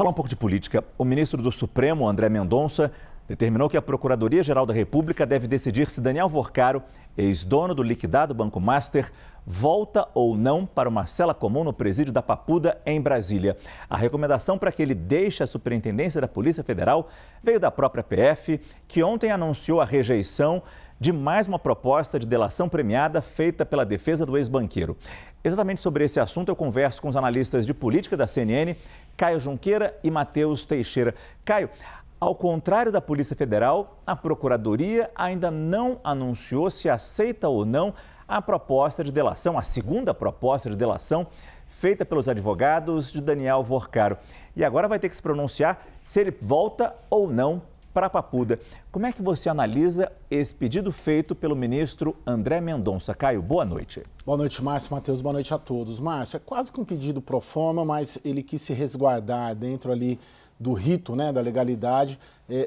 Falar um pouco de política. O ministro do Supremo, André Mendonça, determinou que a Procuradoria-Geral da República deve decidir se Daniel Worcaro, ex-dono do liquidado Banco Master, volta ou não para uma cela comum no presídio da Papuda, em Brasília. A recomendação para que ele deixe a superintendência da Polícia Federal veio da própria PF, que ontem anunciou a rejeição de mais uma proposta de delação premiada feita pela defesa do ex-banqueiro. Exatamente sobre esse assunto eu converso com os analistas de política da CNN, Caio Junqueira e Matheus Teixeira. Caio, ao contrário da Polícia Federal, a Procuradoria ainda não anunciou se aceita ou não a proposta de delação, a segunda proposta de delação feita pelos advogados de Daniel Worcaro. E agora vai ter que se pronunciar se ele volta ou não para a Papuda. Como é que você analisa esse pedido feito pelo ministro André Mendonça? Caio, boa noite. Boa noite, Márcio, Matheus, boa noite a todos. Márcio, é quase que um pedido pro forma, mas ele quis se resguardar dentro ali do rito, né, da legalidade,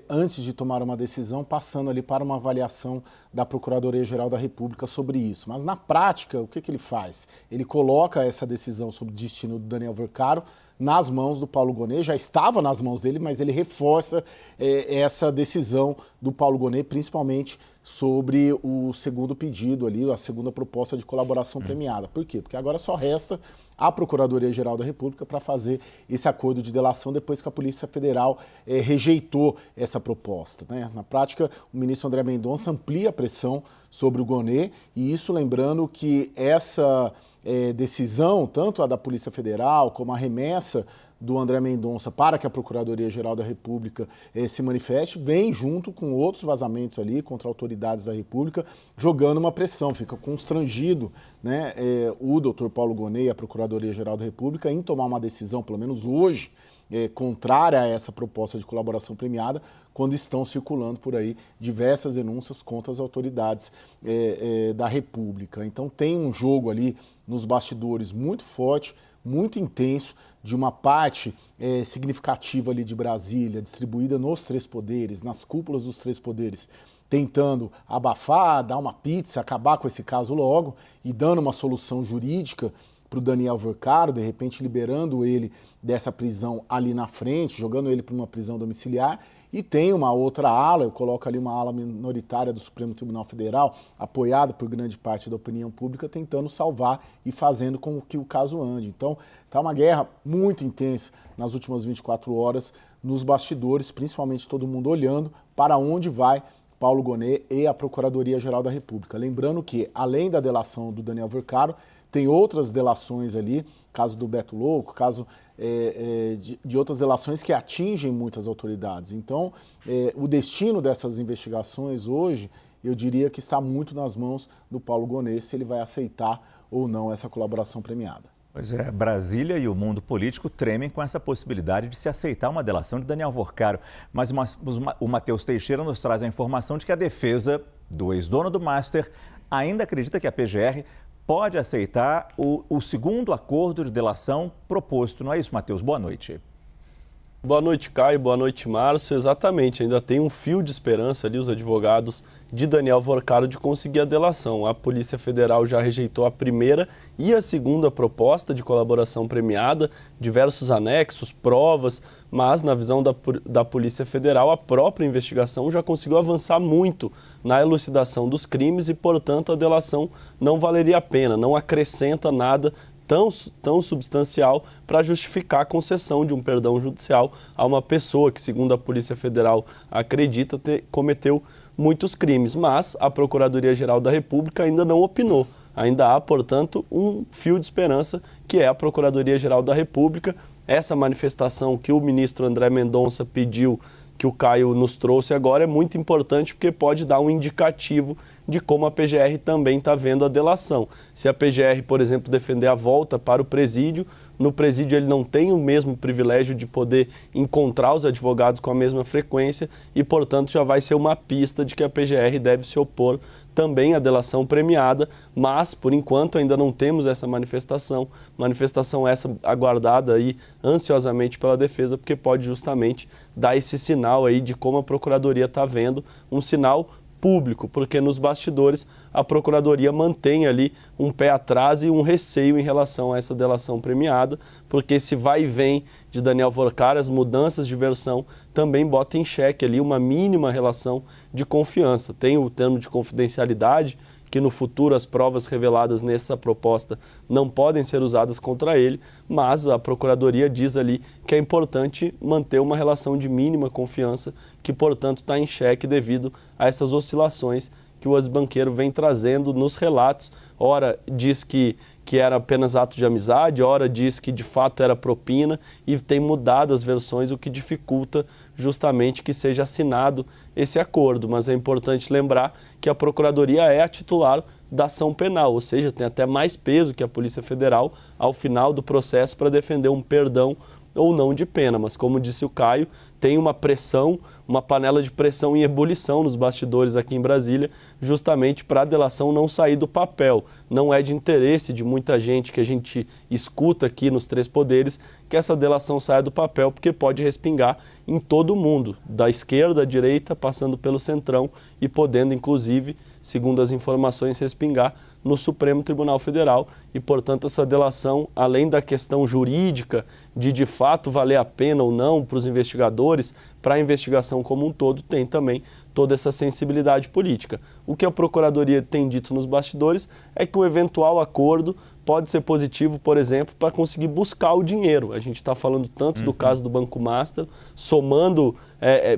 antes de tomar uma decisão, passando ali para uma avaliação da Procuradoria-Geral da República sobre isso. Mas na prática, o que ele faz? Ele coloca essa decisão sobre o destino do Daniel Worcaro nas mãos do Paulo Gonet, já estava nas mãos dele, mas ele reforça essa decisão do Paulo Gonet, principalmente sobre o segundo pedido ali, a segunda proposta de colaboração premiada. Por quê? Porque agora só resta a Procuradoria-Geral da República para fazer esse acordo de delação depois que a Polícia Federal rejeitou essa proposta, né? Na prática, o ministro André Mendonça amplia a pressão sobre o Gonet, e isso lembrando que essa decisão, tanto a da Polícia Federal como a remessa do André Mendonça para que a Procuradoria-Geral da República se manifeste, vem junto com outros vazamentos ali contra autoridades da República, jogando uma pressão. Fica constrangido, né, o doutor Paulo Gonet e a Procuradoria-Geral da República em tomar uma decisão, pelo menos hoje, contrária a essa proposta de colaboração premiada, quando estão circulando por aí diversas denúncias contra as autoridades da República. Então tem um jogo ali nos bastidores muito forte, muito intenso, de uma parte significativa ali de Brasília, distribuída nos três poderes, nas cúpulas dos três poderes, tentando abafar, dar uma pizza, acabar com esse caso logo e dando uma solução jurídica para o Daniel Worcaro, de repente liberando ele dessa prisão ali na frente, jogando ele para uma prisão domiciliar. E tem uma outra ala, eu coloco ali uma ala minoritária do Supremo Tribunal Federal, apoiada por grande parte da opinião pública, tentando salvar e fazendo com que o caso ande. Então, está uma guerra muito intensa nas últimas 24 horas nos bastidores, principalmente todo mundo olhando para onde vai Paulo Gonet e a Procuradoria-Geral da República. Lembrando que, além da delação do Daniel Worcaro, tem outras delações ali, caso do Beto Louco, caso de outras delações que atingem muitas autoridades. Então, o destino dessas investigações hoje, eu diria que está muito nas mãos do Paulo Gonet, se ele vai aceitar ou não essa colaboração premiada. Pois é, Brasília e o mundo político tremem com essa possibilidade de se aceitar uma delação de Daniel Worcaro. Mas o Matheus Teixeira nos traz a informação de que a defesa do ex-dono do Master ainda acredita que a PGR pode aceitar o segundo acordo de delação proposto. Não é isso, Matheus? Boa noite. Boa noite, Caio. Boa noite, Márcio. Exatamente, ainda tem um fio de esperança ali, os advogados de Daniel Worcaro, de conseguir a delação. A Polícia Federal já rejeitou a primeira e a segunda proposta de colaboração premiada, diversos anexos, provas, mas na visão da Polícia Federal, a própria investigação já conseguiu avançar muito na elucidação dos crimes e, portanto, a delação não valeria a pena, não acrescenta nada tão substancial para justificar a concessão de um perdão judicial a uma pessoa que, segundo a Polícia Federal, acredita cometeu muitos crimes. Mas a Procuradoria-Geral da República ainda não opinou. Ainda há, portanto, um fio de esperança, que é a Procuradoria-Geral da República. Essa manifestação que o ministro André Mendonça pediu, que o Caio nos trouxe agora, é muito importante porque pode dar um indicativo de como a PGR também está vendo a delação. Se a PGR, por exemplo, defender a volta para o presídio, no presídio ele não tem o mesmo privilégio de poder encontrar os advogados com a mesma frequência e, portanto, já vai ser uma pista de que a PGR deve se opor também à delação premiada, mas, por enquanto, ainda não temos essa manifestação essa aguardada aí ansiosamente pela defesa, porque pode justamente dar esse sinal aí de como a Procuradoria está vendo, um sinal público, porque nos bastidores a Procuradoria mantém ali um pé atrás e um receio em relação a essa delação premiada, porque esse vai e vem de Daniel Workar, as mudanças de versão também botam em xeque ali uma mínima relação de confiança. Tem o termo de confidencialidade, que no futuro as provas reveladas nessa proposta não podem ser usadas contra ele, mas a Procuradoria diz ali que é importante manter uma relação de mínima confiança, que portanto está em xeque devido a essas oscilações que o ex-banqueiro vem trazendo nos relatos. Ora diz que era apenas ato de amizade, ora diz que de fato era propina, e tem mudado as versões, o que dificulta justamente que seja assinado esse acordo. Mas é importante lembrar que a Procuradoria é a titular da ação penal, ou seja, tem até mais peso que a Polícia Federal ao final do processo para defender um perdão ou não de pena. Mas, como disse o Caio, tem uma pressão, uma panela de pressão em ebulição nos bastidores aqui em Brasília, justamente para a delação não sair do papel. Não é de interesse de muita gente que a gente escuta aqui nos três poderes que essa delação saia do papel, porque pode respingar em todo mundo, da esquerda à direita, passando pelo centrão e podendo, inclusive, segundo as informações, respingar no Supremo Tribunal Federal. E, portanto, essa delação, além da questão jurídica de fato valer a pena ou não para os investigadores, para a investigação como um todo, tem também toda essa sensibilidade política. O que a Procuradoria tem dito nos bastidores é que o eventual acordo pode ser positivo, por exemplo, para conseguir buscar o dinheiro. A gente está falando tanto do caso do Banco Master, somando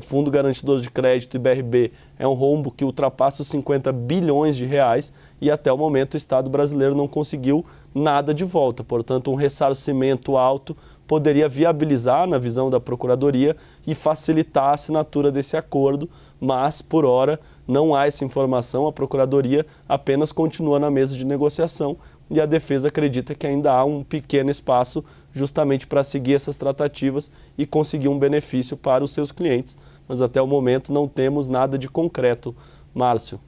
Fundo Garantidor de Crédito e BRB, é um rombo que ultrapassa os 50 bilhões de reais e até o momento o Estado brasileiro não conseguiu nada de volta. Portanto, um ressarcimento alto poderia viabilizar, na visão da Procuradoria, e facilitar a assinatura desse acordo, mas, por hora, não há essa informação. A Procuradoria apenas continua na mesa de negociação e a defesa acredita que ainda há um pequeno espaço justamente para seguir essas tratativas e conseguir um benefício para os seus clientes. Mas até o momento não temos nada de concreto, Márcio.